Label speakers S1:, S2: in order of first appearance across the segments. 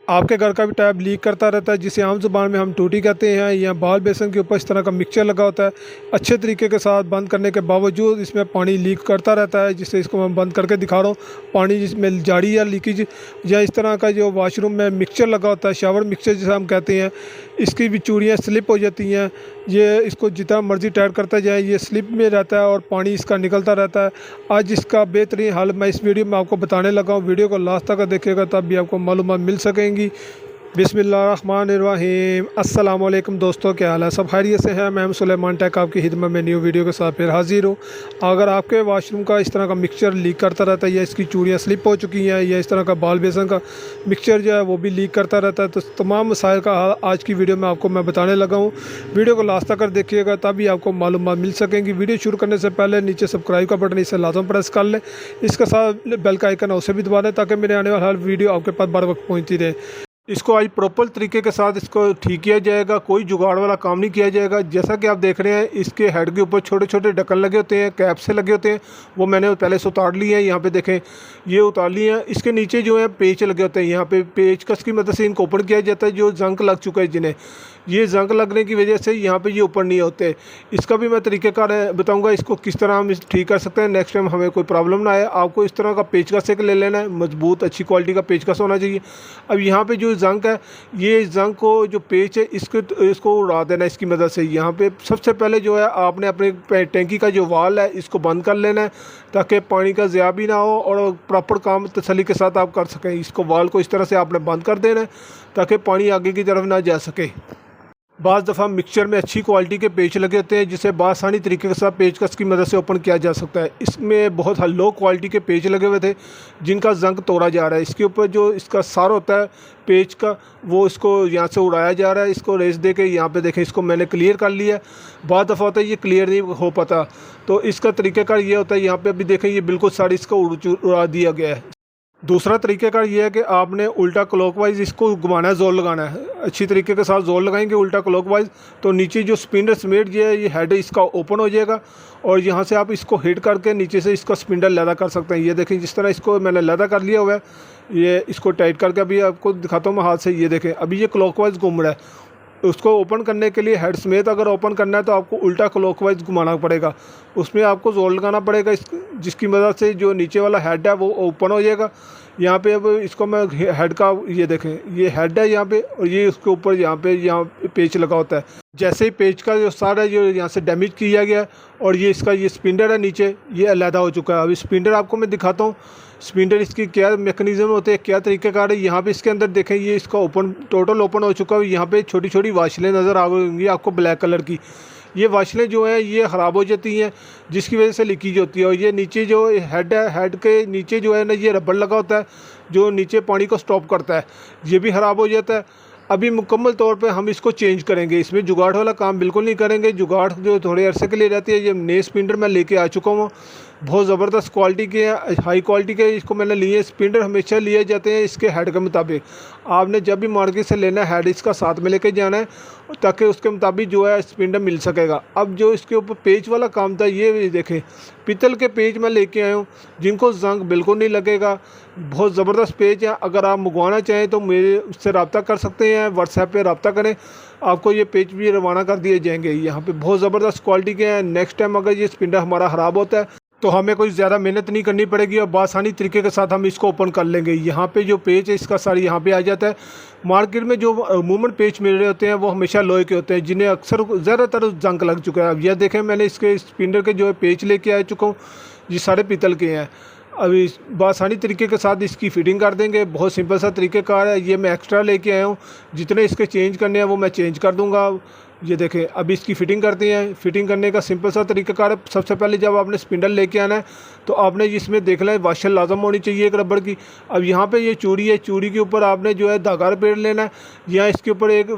S1: आपके घर का भी टैप लीक करता रहता है, जिसे आम ज़ुबान में हम टूटी कहते हैं, या बाल बेसन के ऊपर इस तरह का मिक्सचर लगा होता है। अच्छे तरीके के साथ बंद करने के बावजूद इसमें पानी लीक करता रहता है, जिससे इसको मैं बंद करके दिखा रहा हूँ। पानी जिसमें जारी या लीकेज या इस तरह का जो वाशरूम में मिक्सचर लगा होता है, शावर मिक्सचर जिसे हम कहते हैं, इसकी भी चूड़ियाँ स्लिप हो जाती हैं। ये इसको जितना मर्ज़ी टाइट करता जाए ये स्लिप में रहता है और पानी इसका निकलता रहता है। आज इसका बेहतरीन हल मैं इस वीडियो में आपको बताने लगा हूँ। वीडियो को लास्ट तक देखिएगा, तब भी आपको मालूमात मिल सकेंगी। बिस्मिल्लाहिर्रहमानिर्रहीम। अस्सलाम वालेकुम दोस्तों, क्या हाल है? सब खैरियत से है? मैं सुलेमान टेक आपकी खिदमत में न्यू वीडियो के साथ फिर हाजिर हूँ। अगर आपके वाशरूम का इस तरह का मिक्सचर लीक करता रहता है, या इसकी चूड़ियाँ स्लिप हो चुकी हैं, या इस तरह का बाल बेसन का मिक्सचर जो है वो भी लीक करता रहता है, तो तमाम मसाइल का हल आज की वीडियो में आपको मैं बताने लगा हूँ। वीडियो को लास्ट तक देखिएगा, तभी आपको मालूमात मिल सकेंगी। वीडियो शुरू करने से पहले नीचे सब्सक्राइब का बटन इसे लाजम प्रेस कर लें। इसके साथ बेल का आइकन उसे भी दबा दें, ताकि मेरे आने वाला हर वीडियो आपके पास बर वक्त पहुँचती रहे। इसको आज प्रॉपर तरीके के साथ इसको ठीक किया जाएगा, कोई जुगाड़ वाला काम नहीं किया जाएगा। जैसा कि आप देख रहे हैं, इसके हेड के ऊपर छोटे छोटे ढक्कन लगे होते हैं, कैप से लगे होते हैं, वो मैंने पहले से उतार लिए हैं। यहाँ पे देखें, ये उतार लिए हैं। इसके नीचे जो है पेच लगे होते हैं, यहाँ पे पेचकस की मदद से इनको ओपन किया जाता है। जो जंग लग चुका है जिन्हें, ये जंग लगने की वजह से यहाँ पे ये ऊपर नहीं होते। इसका भी मैं तरीक़ेकार बताऊंगा, इसको किस तरह हम ठीक कर सकते हैं। नेक्स्ट टाइम हमें कोई प्रॉब्लम ना आए। आपको इस तरह का पेचकस एक ले लेना है, मजबूत अच्छी क्वालिटी का पेचकस होना चाहिए। अब यहाँ पे जो जंग है, ये जंग को जो पेच है इसको उड़ा देना इसकी मदद से। यहाँ पे सबसे पहले जो है आपने अपने टैंकी का जो वाल है इसको बंद कर लेना है, ताकि पानी का ज़िया भी ना हो और प्रॉपर काम तसल्ली के साथ आप कर सकें। इसको वाल को इस तरह से आपने बंद कर देना है, ताकि पानी आगे की तरफ ना जा सके। बाज़ दफ़ा मिक्सचर में अच्छी क्वालिटी के पेच लगे होते हैं, जिसे बासानी तरीके के साथ पेचकस की मदद से ओपन किया जा सकता है। इसमें बहुत लो क्वालिटी के पेच लगे हुए थे, जिनका जंग तोड़ा जा रहा है। इसके ऊपर जो इसका सार होता है पेच का, वो इसको यहाँ से उड़ाया जा रहा है। इसको रेस दे के यहाँ पे देखें, इसको मैंने क्लियर कर लिया। बाज़ दफ़ा होता है ये क्लियर नहीं हो पाता, तो इसका तरीक़ाकार ये होता है। यहाँ पर अभी देखें, ये बिल्कुल सारी इसको उड़ा दिया गया है। दूसरा तरीक़ेकार ये है कि आपने उल्टा क्लॉकवाइज इसको घुमाना है, जोर लगाना है। अच्छी तरीके के साथ जोर लगाएंगे उल्टा क्लॉकवाइज, तो नीचे जो स्पिंडर समेट जो है, ये हेड इसका ओपन हो जाएगा, और यहाँ से आप इसको हिट करके नीचे से इसका स्पिंडर लैदा कर सकते हैं। ये देखें, जिस तरह इसको मैंने लैदा कर लिया हुआ है। ये इसको टाइट करके अभी आपको दिखाता हूँ मैं हाथ से। ये देखें, अभी ये क्लॉकवाइज घूम रहा है। उसको ओपन करने के लिए हेड समेत अगर ओपन करना है, तो आपको उल्टा क्लॉकवाइज घुमाना पड़ेगा। उसमें आपको जोर लगाना पड़ेगा, जिसकी मदद से जो नीचे वाला हेड है वो ओपन हो जाएगा। यहाँ पे अब इसको मैं हेड का, ये देखें, ये हेड है यहाँ पे, और ये उसके ऊपर यहाँ पे पेच लगा होता है। जैसे ही पेच का जो सार है, जो यहाँ से डैमेज किया गया है, और ये इसका ये स्पिंडर है नीचे, ये अलहदा हो चुका है। अभी स्पिंडर आपको मैं दिखाता हूँ। स्पिंडर इसकी क्या मैकेनिज्म होते हैं, क्या तरीक़ेकार है। यहाँ पे इसके अंदर देखें, ये इसका ओपन टोटल ओपन हो चुका है। यहाँ पे छोटी छोटी वाशलें नज़र आ गई आपको ब्लैक कलर की। ये वाशलें जो हैं ये ख़राब हो जाती हैं, जिसकी वजह से लीकेज होती है। और ये नीचे जो हेड है, हेड के नीचे जो है ना, ये रबड़ लगा होता है, जो नीचे पानी को स्टॉप करता है, ये भी ख़राब हो जाता है। अभी मुकम्मल तौर पे हम इसको चेंज करेंगे। इसमें जुगाड़ वाला काम बिल्कुल नहीं करेंगे। जुगाड़ जो थोड़े अरसे के लिए रहती है। ये नए स्पिंडर मैं लेके आ चुका हूँ, बहुत ज़बरदस्त क्वालिटी के हैं, हाई क्वालिटी के इसको मैंने लिए। स्पिंडर हमेशा लिए जाते हैं इसके हेड के मुताबिक। आपने जब भी मार्केट से लेना है, हेड इसका साथ में लेके जाना है, ताकि उसके मुताबिक जो है स्पिंडर मिल सकेगा। अब जो इसके ऊपर पेच वाला काम था, ये देखें, पीतल के पेच मैं लेके आया हूँ, जिनको जंग बिल्कुल नहीं लगेगा। बहुत ज़बरदस्त पेच है। अगर आप मंगवाना चाहें तो मेरे से रब्ता कर सकते हैं, व्हाट्सएप पे रब्ता करें, आपको ये पेच भी रवाना कर दिए जाएंगे। यहाँ पे बहुत ज़बरदस्त क्वालिटी के हैं। नेक्स्ट टाइम अगर ये स्पिंडर हमारा ख़राब होता है, तो हमें कोई ज़्यादा मेहनत नहीं करनी पड़ेगी, और बासानी तरीके के साथ हम इसको ओपन कर लेंगे। यहाँ पे जो पेच है इसका सारी यहाँ पे आ जाता है। मार्केट में जो अमूमन पेच मिल रहे होते हैं, वो हमेशा लोहे के होते हैं, जिन्हें अक्सर ज़्यादातर जंग लग चुका है। अब यह देखें, मैंने इसके स्पिंडर के जो है पेच लेके आ चुका हूँ, ये सारे पीतल के हैं। अभी बासानी तरीके के साथ इसकी फ़िटिंग कर देंगे। बहुत सिंपल सा तरीक़ेकार है। ये मैं एक्स्ट्रा लेके आया हूँ, जितने इसके चेंज करने हैं वो मैं चेंज कर दूँगा। ये देखें, अभी इसकी फ़िटिंग करते हैं। फ़िटिंग करने का सिंपल सा तरीक़ाकार है। सबसे पहले जब आपने स्पिंडल लेके आना है, तो आपने इसमें देख लें वाशर लाजम होनी चाहिए एक रबड़ की। अब यहाँ पे ये चूड़ी है, चूड़ी के ऊपर आपने जो है धागा लपेट लेना है, या इसके ऊपर एक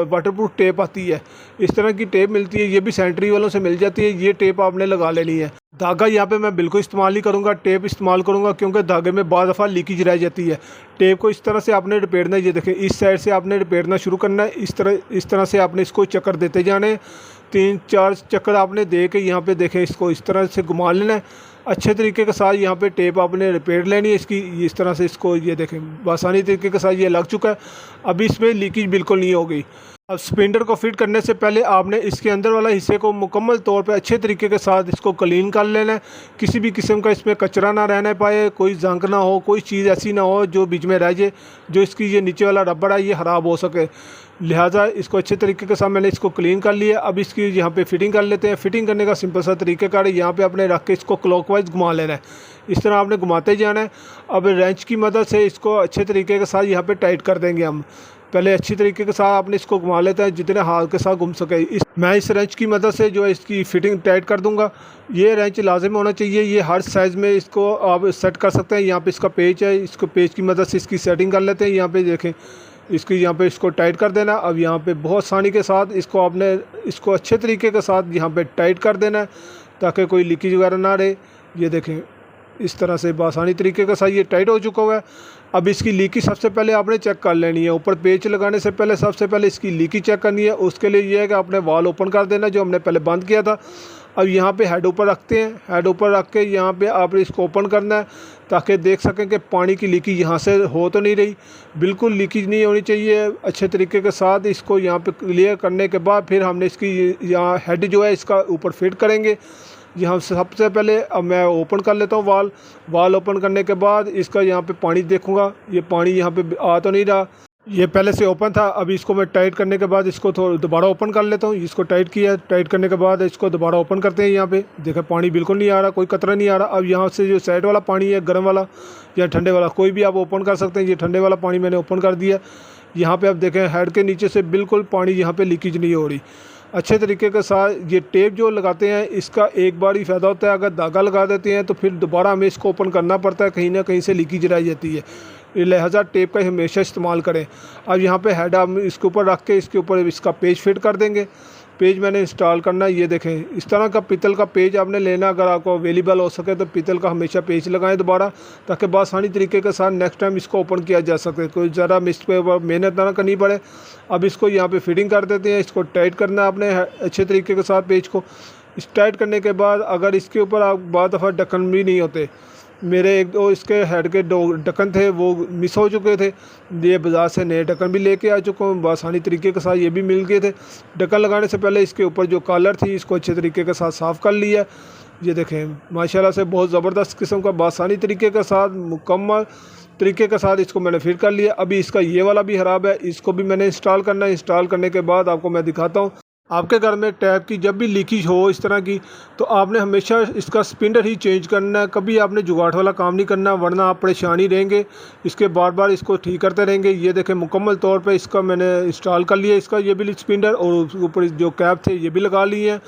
S1: वाटरप्रूफ टेप आती है, इस तरह की टेप मिलती है, ये भी सेंट्री वालों से मिल जाती है। ये टेप आपने लगा लेनी है। धागा यहाँ पे मैं बिल्कुल इस्तेमाल नहीं करूँगा, टेप इस्तेमाल करूँगा, क्योंकि धागे में बाज़ दफ़ा लीकेज रह जाती है। टेप को इस तरह से आपने लपेटना है। ये देखें, इस साइड से आपने लपेटना शुरू करना है। इस तरह से आपने इसको चक्कर देते जाने हैं। 3-4 चक्कर आपने दे के यहाँ पे देखें, इसको इस तरह से घुमा लेना है। अच्छे तरीके के साथ यहाँ पे टेप आपने रिपेयर लेनी है इसकी। इस तरह से इसको ये देखें आसानी तरीके के साथ ये लग चुका है। अभी इसमें लीकेज बिल्कुल नहीं होगी। अब स्पिंडर को फिट करने से पहले आपने इसके अंदर वाला हिस्से को मुकम्मल तौर पे अच्छे तरीके के साथ इसको क्लीन कर लेना है। किसी भी किस्म का इसमें कचरा ना रहने पाए, कोई जंग ना हो, कोई चीज़ ऐसी ना हो जो बीच में रह जाए, जो इसकी ये नीचे वाला रबड़ है ये ख़राब हो सके। लिहाजा इसको अच्छे तरीके के साथ मैंने इसको क्लीन कर लिया। अब इसकी यहाँ पे फिटिंग कर लेते हैं। फिटिंग करने का सिंपल सा तरीक़ाकार है, यहाँ पे आपने रख के इसको क्लॉकवाइज घुमा लेना है। इस तरह आपने घुमाते जाना है। अब रेंच की मदद से इसको अच्छे तरीके के साथ यहाँ पे टाइट कर देंगे हम। पहले अच्छी तरीके के साथ आपने इसको घुमा लेते हैं जितने हाथ के साथ घूम सके। मैं इस रेंच की मदद से जो है इसकी फ़िटिंग टाइट कर दूंगा। ये रेंच लाजिम होना चाहिए, ये हर साइज़ में इसको आप सेट कर सकते हैं। यहाँ पे इसका पेच है, इसको पेच की मदद से इसकी सेटिंग कर लेते हैं। यहाँ पे देखें इसकी यहाँ पे इसको टाइट कर देना। अब यहाँ पे बहुत आसानी के साथ इसको आपने इसको अच्छे तरीके के साथ यहाँ पे टाइट कर देना है ताकि कोई लीकेज वगैरह ना रहे। ये देखें इस तरह से आसानी तरीके के साथ ये टाइट हो चुका हुआ है। अब इसकी लीकी सबसे पहले आपने चेक कर लेनी है। ऊपर पेच लगाने से पहले सबसे पहले इसकी लीकी चेक करनी है। उसके लिए ये है कि आपने वाल ओपन कर देना जो हमने पहले बंद किया था। अब यहाँ पे हेड ऊपर रखते हैं। हेड ऊपर रख के यहाँ पे आपने इसको ओपन करना है ताकि देख सकें कि पानी की लीकी यहाँ से हो तो नहीं रही। बिल्कुल लीकेज नहीं होनी चाहिए। अच्छे तरीके के साथ इसको यहाँ पे क्लियर करने के बाद फिर हमने इसकी यहाँ हेड जो है इसका ऊपर फिट करेंगे। यहाँ सबसे पहले अब मैं ओपन कर लेता हूँ वाल ओपन करने के बाद इसका यहाँ पे पानी देखूँगा। ये पानी यहाँ पे आ तो नहीं रहा, ये पहले से ओपन था। अभी इसको मैं टाइट करने के बाद इसको थोड़ा दोबारा ओपन कर लेता हूँ। इसको टाइट किया, टाइट करने के बाद इसको दोबारा ओपन करते हैं। यहाँ पे देखा पानी बिल्कुल नहीं आ रहा, कोई कतरा नहीं आ रहा। अब यहाँ से जो साइड वाला पानी है, गर्म वाला या ठंडे वाला, कोई भी आप ओपन कर सकते हैं। ये ठंडे वाला पानी मैंने ओपन कर दिया। यहाँ पे आप देखें हेड के नीचे से बिल्कुल पानी यहाँ पे लीकेज नहीं हो रही। अच्छे तरीके के साथ ये टेप जो लगाते हैं इसका एक बार ही फ़ायदा होता है। अगर धागा लगा देते हैं तो फिर दोबारा हमें इसको ओपन करना पड़ता है, कहीं ना कहीं से लीकेज रह जाती है। लिहाजा टेप का हमेशा इस्तेमाल करें। अब यहाँ पे हेड आप इसके ऊपर रख के इसके ऊपर इसका पेज फिट कर देंगे। पेज मैंने इंस्टॉल करना है। ये देखें इस तरह का पीतल का पेज आपने लेना, अगर आपको अवेलेबल हो सके तो पीतल का हमेशा पेज लगाएं दोबारा, ताकि आसानी तरीके के साथ नेक्स्ट टाइम इसको ओपन किया जा सके, कोई ज़रा मेहनत ना करनी पड़े। अब इसको यहाँ पे फिटिंग कर देते हैं। इसको टाइट करना है आपने अच्छे तरीके के साथ पेज को। इस टाइट करने के बाद अगर इसके ऊपर आप बहुत दफ़ा ढक्कन भी नहीं होते, मेरे एक दो इसके हेड के दो ढक्कन थे वो मिस हो चुके थे। ये बाज़ार से नए ढक्कन भी लेके आ चुका हूँ, आसानी तरीके के साथ ये भी मिल गए थे। ढक्कन लगाने से पहले इसके ऊपर जो कॉलर थी इसको अच्छे तरीके के साथ साफ़ कर लिया। ये देखें माशाल्लाह से बहुत ज़बरदस्त किस्म का आसानी तरीके के साथ मुकम्मल तरीके के साथ इसको मैंने फिट कर लिया। अभी इसका ये वाला भी ख़राब है, इसको भी मैंने इंस्टॉल करना है। इंस्टॉल करने के बाद आपको मैं दिखाता हूँ। आपके घर में टैप की जब भी लीकेज हो इस तरह की, तो आपने हमेशा इसका स्पिंडर ही चेंज करना है। कभी आपने जुगाड़ वाला काम नहीं करना, वरना आप परेशानी रहेंगे। इसके बार बार इसको ठीक करते रहेंगे। ये देखें मुकम्मल तौर पे इसका मैंने इंस्टॉल कर लिया, इसका ये भी स्पिंडर, और ऊपर जो कैप थे ये भी लगा लिए हैं।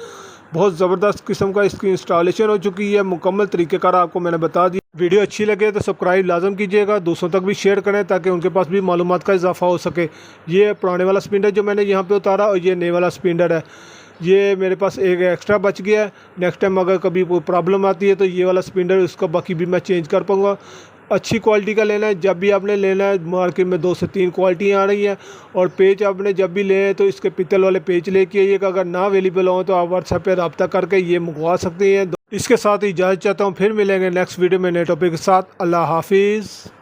S1: बहुत ज़बरदस्त किस्म का इसकी इंस्टॉलेशन हो चुकी है। मुकम्मल तरीक़ेकार आपको मैंने बता दिया। वीडियो अच्छी लगे तो सब्सक्राइब लाजम कीजिएगा, दूसरों तक भी शेयर करें ताकि उनके पास भी मालूमात का इजाफा हो सके। ये पुराने वाला स्पिंडर जो मैंने यहाँ पे उतारा, और ये नए वाला स्पिंडर है। ये मेरे पास एक एक्स्ट्रा बच गया है। नेक्स्ट टाइम अगर कभी कोई प्रॉब्लम आती है तो ये वाला स्पिंडर उसका बाकी भी मैं चेंज कर पाऊँगा। अच्छी क्वालिटी का लेना है। जब भी आपने लेना है, मार्केट में 2 से 3 क्वालिटियाँ आ रही हैं। और पेज आपने जब भी लें तो इसके पीतल वाले पेज लेके आइएगा। अगर ना अवेलेबल हो तो आप व्हाट्सएप पे रब्ता करके ये मंगवा सकते हैं। इसके साथ ही इजाज़त चाहता हूँ, फिर मिलेंगे नेक्स्ट वीडियो में नए टॉपिक के साथ। अल्लाह हाफिज़।